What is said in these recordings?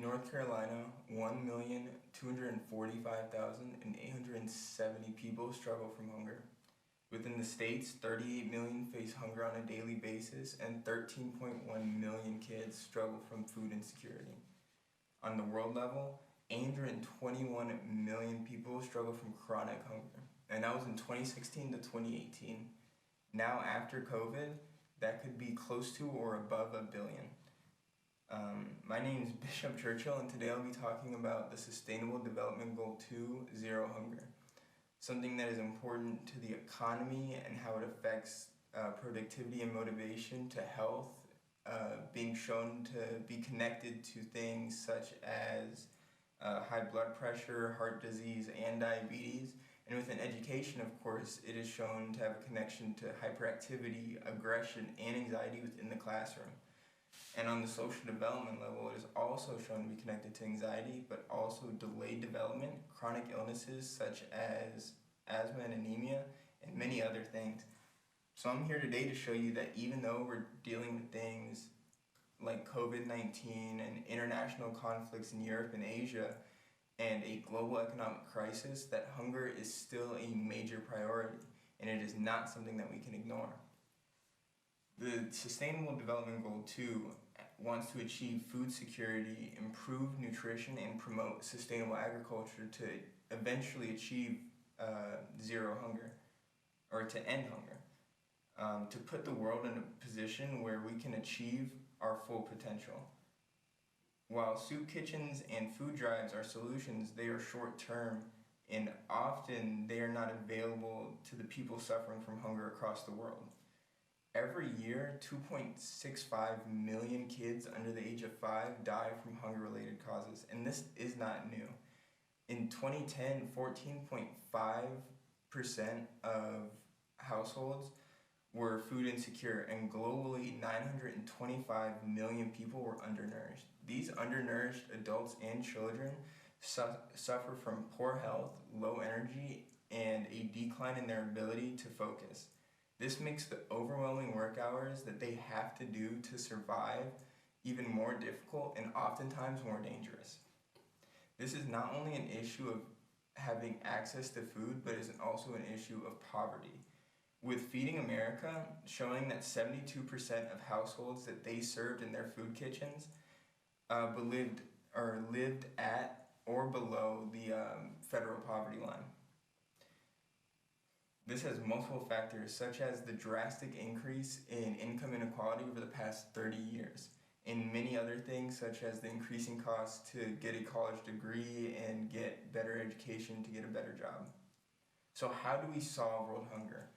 In North Carolina, 1,245,870 people struggle from hunger. Within the states, 38 million face hunger on a daily basis, and 13.1 million kids struggle from food insecurity. On the world level, 821 million people struggle from chronic hunger, and that was in 2016 to 2018. Now, after COVID, that could be close to or above a billion. My name is Bishop Churchill, and today I'll be talking about the Sustainable Development Goal 2, Zero Hunger, something that is important to the economy and how it affects productivity and motivation to health, being shown to be connected to things such as high blood pressure, heart disease, and diabetes. And within education, of course, it is shown to have a connection to hyperactivity, aggression, and anxiety within the classroom. And on the social development level, it is also shown to be connected to anxiety, but also delayed development, chronic illnesses such as asthma and anemia, and many other things. So I'm here today to show you that even though we're dealing with things like COVID-19 and international conflicts in Europe and Asia, and a global economic crisis, that hunger is still a major priority, and it is not something that we can ignore. The Sustainable Development Goal 2 wants to achieve food security, improve nutrition, and promote sustainable agriculture to eventually achieve zero hunger, or to end hunger, to put the world in a position where we can achieve our full potential. While soup kitchens and food drives are solutions, they are short-term, and often they are not available to the people suffering from hunger across the world. Every year, 2.65 million kids under the age of 5 die from hunger-related causes, and this is not new. In 2010, 14.5% of households were food insecure, and globally 925 million people were undernourished. These undernourished adults and children suffer from poor health, low energy, and a decline in their ability to focus. This makes the overwhelming work hours that they have to do to survive even more difficult and oftentimes more dangerous. This is not only an issue of having access to food, but is also an issue of poverty. With Feeding America showing that 72% of households that they served in their food kitchens lived at or below the federal poverty line. This has multiple factors, such as the drastic increase in income inequality over the past 30 years, and many other things, such as the increasing costs to get a college degree and get better education to get a better job. So how do we solve world hunger?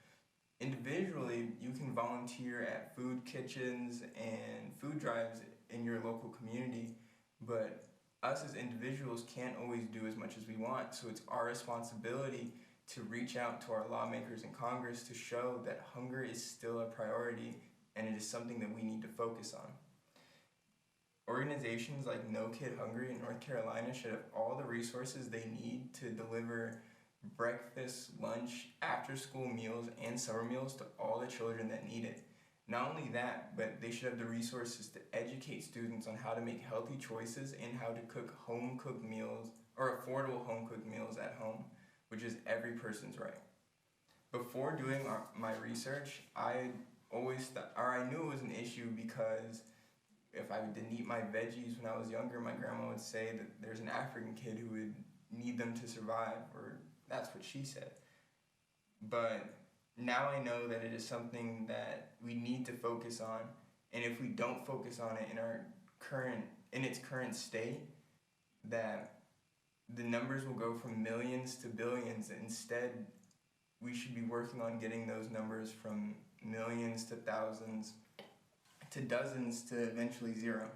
Individually, you can volunteer at food kitchens and food drives in your local community, but us as individuals can't always do as much as we want, so it's our responsibility to reach out to our lawmakers in Congress to show that hunger is still a priority and it is something that we need to focus on. Organizations like No Kid Hungry in North Carolina should have all the resources they need to deliver breakfast, lunch, after-school meals, and summer meals to all the children that need it. Not only that, but they should have the resources to educate students on how to make healthy choices and how to cook home-cooked meals, or affordable home-cooked meals at home, which is every person's right. Before doing my research, I knew it was an issue because if I didn't eat my veggies when I was younger, my grandma would say that there's an African kid who would need them to survive, or that's what she said. But now I know that it is something that we need to focus on, and if we don't focus on it in its current state, that the numbers will go from millions to billions. Instead, we should be working on getting those numbers from millions to thousands to dozens to eventually zero.